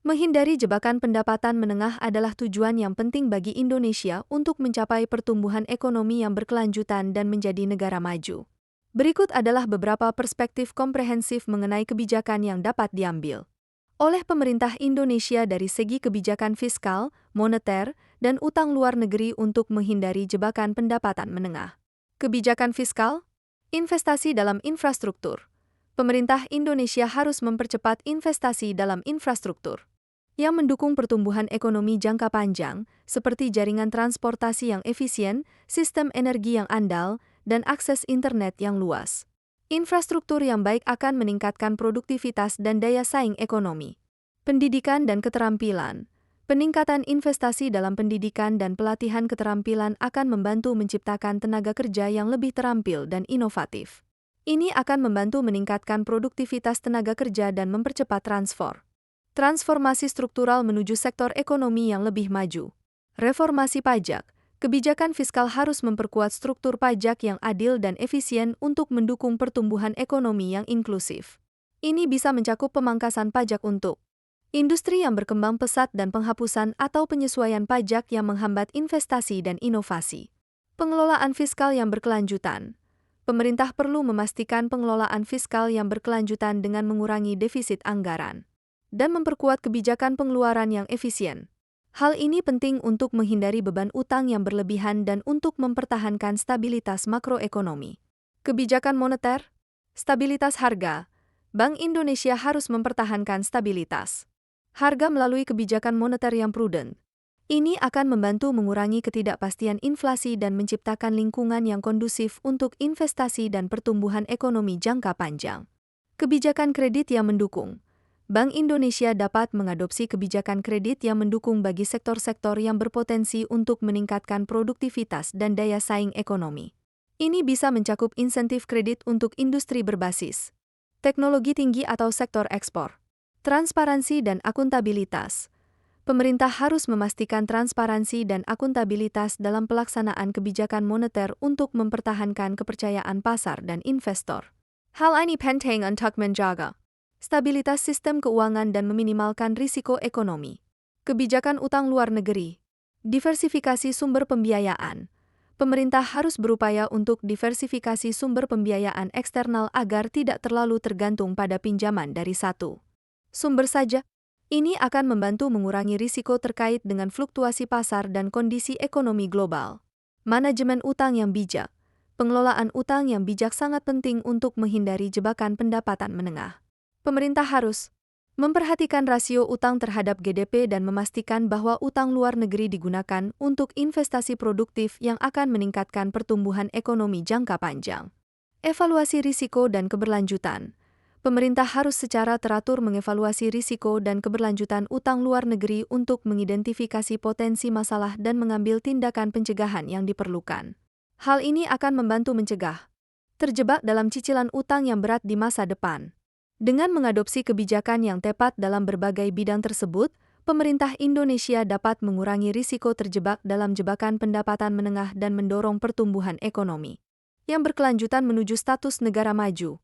Menghindari jebakan pendapatan menengah adalah tujuan yang penting bagi Indonesia untuk mencapai pertumbuhan ekonomi yang berkelanjutan dan menjadi negara maju. Berikut adalah beberapa perspektif komprehensif mengenai kebijakan yang dapat diambil oleh pemerintah Indonesia dari segi kebijakan fiskal, moneter, dan utang luar negeri untuk menghindari jebakan pendapatan menengah. Kebijakan fiskal, investasi dalam infrastruktur. Pemerintah Indonesia harus mempercepat investasi dalam infrastruktur yang mendukung pertumbuhan ekonomi jangka panjang, seperti jaringan transportasi yang efisien, sistem energi yang andal, dan akses internet yang luas. Infrastruktur yang baik akan meningkatkan produktivitas dan daya saing ekonomi. Pendidikan dan keterampilan. Peningkatan investasi dalam pendidikan dan pelatihan keterampilan akan membantu menciptakan tenaga kerja yang lebih terampil dan inovatif. Ini akan membantu meningkatkan produktivitas tenaga kerja dan mempercepat transformasi struktural menuju sektor ekonomi yang lebih maju. Reformasi pajak. Kebijakan fiskal harus memperkuat struktur pajak yang adil dan efisien untuk mendukung pertumbuhan ekonomi yang inklusif. Ini bisa mencakup pemangkasan pajak untuk industri yang berkembang pesat dan penghapusan atau penyesuaian pajak yang menghambat investasi dan inovasi. Pengelolaan fiskal yang berkelanjutan. Pemerintah perlu memastikan pengelolaan fiskal yang berkelanjutan dengan mengurangi defisit anggaran dan memperkuat kebijakan pengeluaran yang efisien. Hal ini penting untuk menghindari beban utang yang berlebihan dan untuk mempertahankan stabilitas makroekonomi. Kebijakan moneter, stabilitas harga. Bank Indonesia harus mempertahankan stabilitas harga melalui kebijakan moneter yang prudent. Ini akan membantu mengurangi ketidakpastian inflasi dan menciptakan lingkungan yang kondusif untuk investasi dan pertumbuhan ekonomi jangka panjang. Kebijakan kredit yang mendukung. Bank Indonesia dapat mengadopsi kebijakan kredit yang mendukung bagi sektor-sektor yang berpotensi untuk meningkatkan produktivitas dan daya saing ekonomi. Ini bisa mencakup insentif kredit untuk industri berbasis teknologi tinggi atau sektor ekspor. Transparansi dan akuntabilitas. Pemerintah harus memastikan transparansi dan akuntabilitas dalam pelaksanaan kebijakan moneter untuk mempertahankan kepercayaan pasar dan investor. Hal ini penting untuk menjaga stabilitas sistem keuangan dan meminimalkan risiko ekonomi. Kebijakan utang luar negeri. Diversifikasi sumber pembiayaan. Pemerintah harus berupaya untuk diversifikasi sumber pembiayaan eksternal agar tidak terlalu tergantung pada pinjaman dari satu sumber saja. Ini akan membantu mengurangi risiko terkait dengan fluktuasi pasar dan kondisi ekonomi global. Manajemen utang yang bijak. Pengelolaan utang yang bijak sangat penting untuk menghindari jebakan pendapatan menengah. Pemerintah harus memperhatikan rasio utang terhadap GDP dan memastikan bahwa utang luar negeri digunakan untuk investasi produktif yang akan meningkatkan pertumbuhan ekonomi jangka panjang. Evaluasi risiko dan keberlanjutan. Pemerintah harus secara teratur mengevaluasi risiko dan keberlanjutan utang luar negeri untuk mengidentifikasi potensi masalah dan mengambil tindakan pencegahan yang diperlukan. Hal ini akan membantu mencegah terjebak dalam cicilan utang yang berat di masa depan. Dengan mengadopsi kebijakan yang tepat dalam berbagai bidang tersebut, pemerintah Indonesia dapat mengurangi risiko terjebak dalam jebakan pendapatan menengah dan mendorong pertumbuhan ekonomi yang berkelanjutan menuju status negara maju.